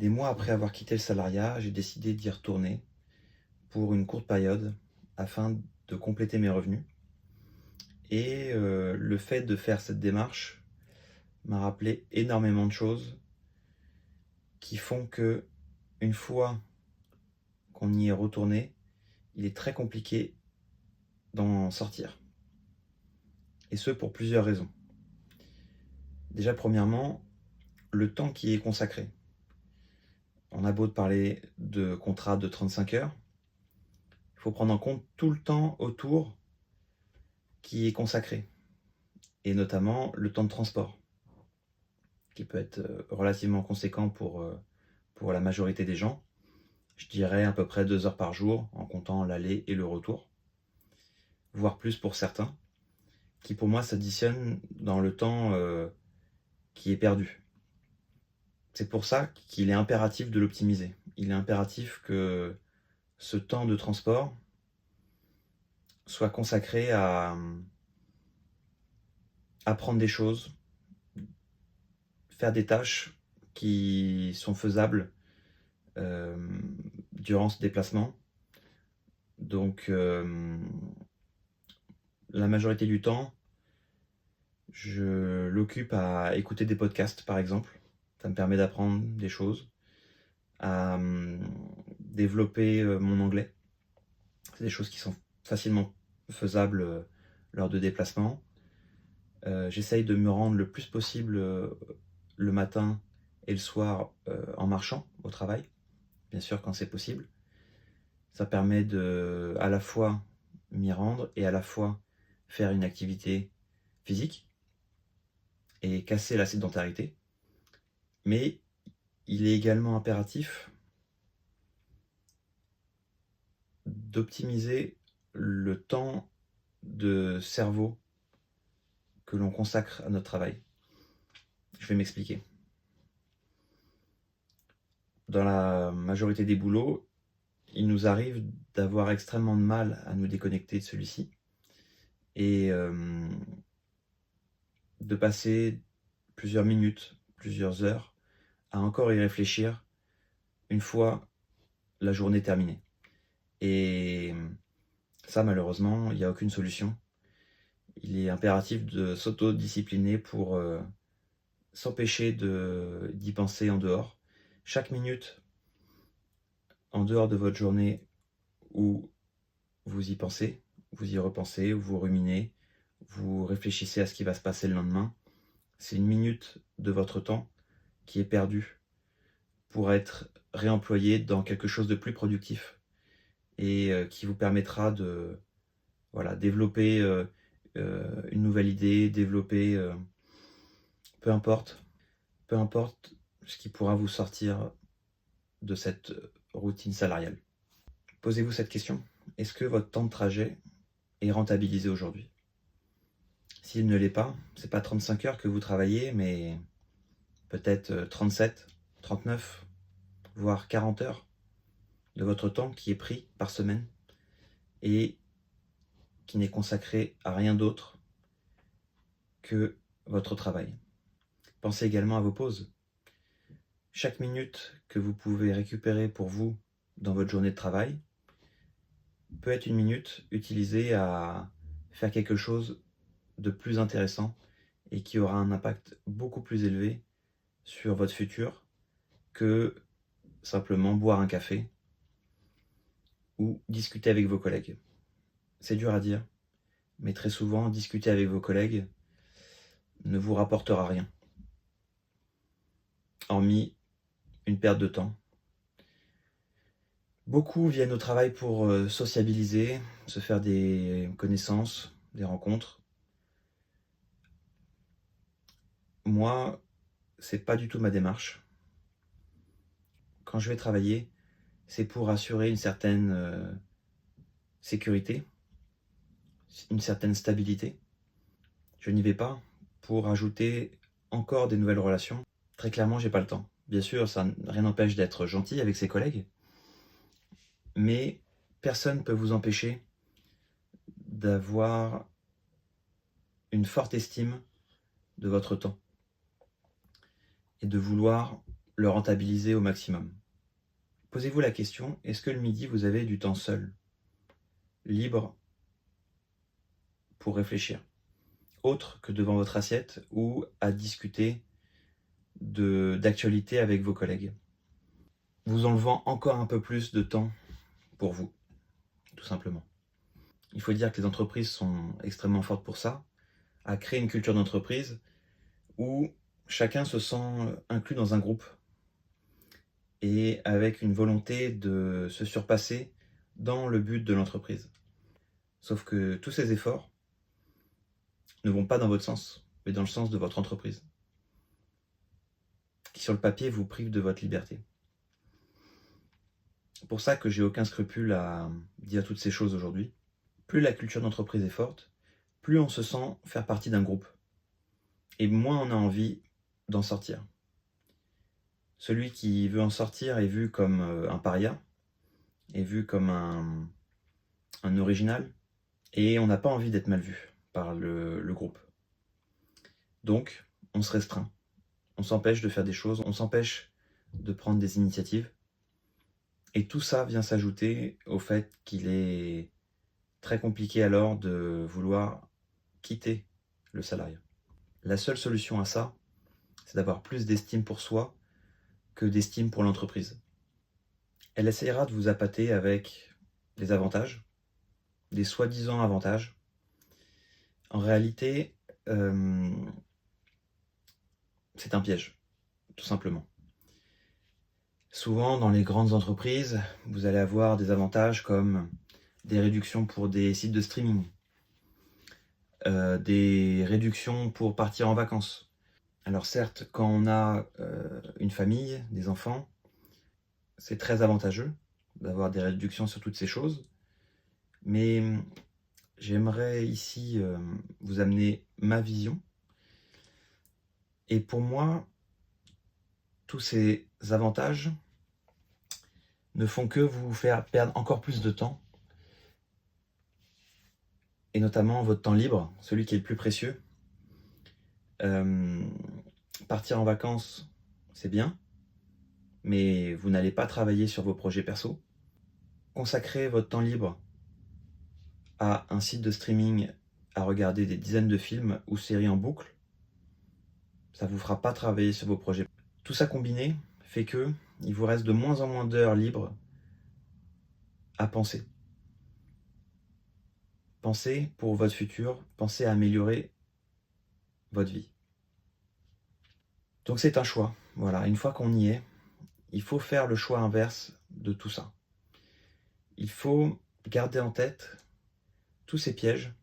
Des mois après avoir quitté le salariat, j'ai décidé d'y retourner pour une courte période afin de compléter mes revenus. Et le fait de faire cette démarche m'a rappelé énormément de choses qui font que, une fois qu'on y est retourné, il est très compliqué d'en sortir. Et ce, pour plusieurs raisons. Déjà, premièrement, le temps qui est consacré. On a beau parler de contrat de 35 heures, il faut prendre en compte tout le temps autour qui est consacré, et notamment le temps de transport, qui peut être relativement conséquent pour la majorité des gens. Je dirais à peu près 2 heures par jour, en comptant l'aller et le retour, voire plus pour certains, qui pour moi s'additionnent dans le temps qui est perdu. C'est pour ça qu'il est impératif de l'optimiser. Il est impératif que ce temps de transport soit consacré à apprendre des choses, faire des tâches qui sont faisables euh, durant ce déplacement. Donc, la majorité du temps, je l'occupe à écouter des podcasts, par exemple. Ça me permet d'apprendre des choses, à développer mon anglais. C'est des choses qui sont facilement faisables lors de déplacements. J'essaye de me rendre le plus possible le matin et le soir en marchant au travail, bien sûr quand c'est possible. Ça permet de à la fois m'y rendre et à la fois faire une activité physique et casser la sédentarité. Mais il est également impératif d'optimiser le temps de cerveau que l'on consacre à notre travail. Je vais m'expliquer. Dans la majorité des boulots, il nous arrive d'avoir extrêmement de mal à nous déconnecter de celui-ci et de passer plusieurs minutes, plusieurs heures à encore y réfléchir une fois la journée terminée. Et ça, malheureusement, il n'y a aucune solution. Il est impératif de s'autodiscipliner pour s'empêcher d'y penser en dehors. Chaque minute en dehors de votre journée où vous y pensez, vous y repensez, vous ruminez, vous réfléchissez à ce qui va se passer le lendemain, c'est une minute de votre temps qui est perdue pour être réemployée dans quelque chose de plus productif et qui vous permettra de développer une nouvelle idée, développer peu importe, peu importe ce qui pourra vous sortir de cette routine salariale. Posez-vous cette question. Est-ce que votre temps de trajet est rentabilisé aujourd'hui? S'il ne l'est pas, c'est pas 35 heures que vous travaillez, mais peut-être 37, 39, voire 40 heures de votre temps qui est pris par semaine et qui n'est consacré à rien d'autre que votre travail. Pensez également à vos pauses. Chaque minute que vous pouvez récupérer pour vous dans votre journée de travail peut être une minute utilisée à faire quelque chose de plus intéressant et qui aura un impact beaucoup plus élevé sur votre futur que simplement boire un café ou discuter avec vos collègues. C'est dur à dire, mais très souvent, discuter avec vos collègues ne vous rapportera rien, hormis une perte de temps. Beaucoup viennent au travail pour sociabiliser, se faire des connaissances, des rencontres. Moi, c'est pas du tout ma démarche. Quand je vais travailler, c'est pour assurer une certaine sécurité, une certaine stabilité. Je n'y vais pas pour ajouter encore des nouvelles relations. Très clairement, j'ai pas le temps. Bien sûr, rien n'empêche d'être gentil avec ses collègues, mais personne ne peut vous empêcher d'avoir une forte estime de votre temps et de vouloir le rentabiliser au maximum. Posez-vous la question, est-ce que le midi, vous avez du temps seul, libre, pour réfléchir, autre que devant votre assiette ou à discuter d'actualité avec vos collègues, vous enlevant encore un peu plus de temps pour vous, tout simplement. Il faut dire que les entreprises sont extrêmement fortes pour ça, à créer une culture d'entreprise où chacun se sent inclus dans un groupe et avec une volonté de se surpasser dans le but de l'entreprise. Sauf que tous ces efforts ne vont pas dans votre sens, mais dans le sens de votre entreprise, qui sur le papier vous prive de votre liberté. C'est pour ça que j'ai aucun scrupule à dire toutes ces choses aujourd'hui. Plus la culture d'entreprise est forte, plus on se sent faire partie d'un groupe, et moins on a envie d'en sortir. Celui qui veut en sortir est vu comme un paria, est vu comme un original, et on n'a pas envie d'être mal vu par le groupe. Donc, on se restreint, on s'empêche de faire des choses, on s'empêche de prendre des initiatives, et tout ça vient s'ajouter au fait qu'il est très compliqué alors de vouloir quitter le salariat. La seule solution à ça, c'est d'avoir plus d'estime pour soi que d'estime pour l'entreprise. Elle essayera de vous appâter avec des avantages, des soi-disant avantages. En réalité, c'est un piège, tout simplement. Souvent, dans les grandes entreprises, vous allez avoir des avantages comme des réductions pour des sites de streaming, des réductions pour partir en vacances. Alors certes, quand on a une famille, des enfants, c'est très avantageux d'avoir des réductions sur toutes ces choses, mais j'aimerais ici vous amener ma vision. Et pour moi, tous ces avantages ne font que vous faire perdre encore plus de temps, et notamment votre temps libre, celui qui est le plus précieux. Partir en vacances, c'est bien, mais vous n'allez pas travailler sur vos projets perso. Consacrer votre temps libre à un site de streaming, à regarder des dizaines de films ou séries en boucle, ça ne vous fera pas travailler sur vos projets. Tout ça combiné fait que il vous reste de moins en moins d'heures libres à penser. Pensez pour votre futur, pensez à améliorer votre vie. Donc c'est un choix. Voilà, une fois qu'on y est, il faut faire le choix inverse de tout ça. Il faut garder en tête tous ces pièges,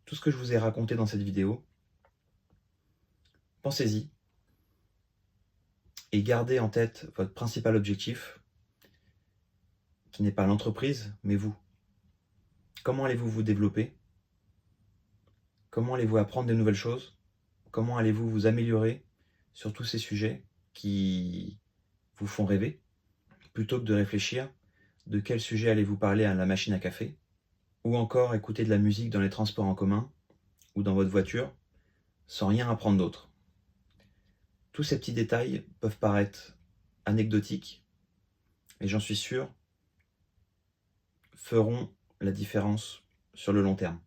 tout ce que je vous ai raconté dans cette vidéo. Pensez-y et gardez en tête votre principal objectif, qui n'est pas l'entreprise, mais vous. Comment allez-vous vous développer? Comment allez-vous apprendre de nouvelles choses? Comment allez-vous vous améliorer sur tous ces sujets qui vous font rêver? Plutôt que de réfléchir de quel sujet allez-vous parler à la machine à café, ou encore écouter de la musique dans les transports en commun ou dans votre voiture, sans rien apprendre d'autre. Tous ces petits détails peuvent paraître anecdotiques, mais j'en suis sûr, feront la différence sur le long terme.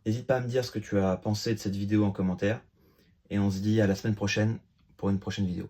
N'hésite pas à me dire ce que tu as pensé de cette vidéo en commentaire, et on se dit à la semaine prochaine pour une prochaine vidéo.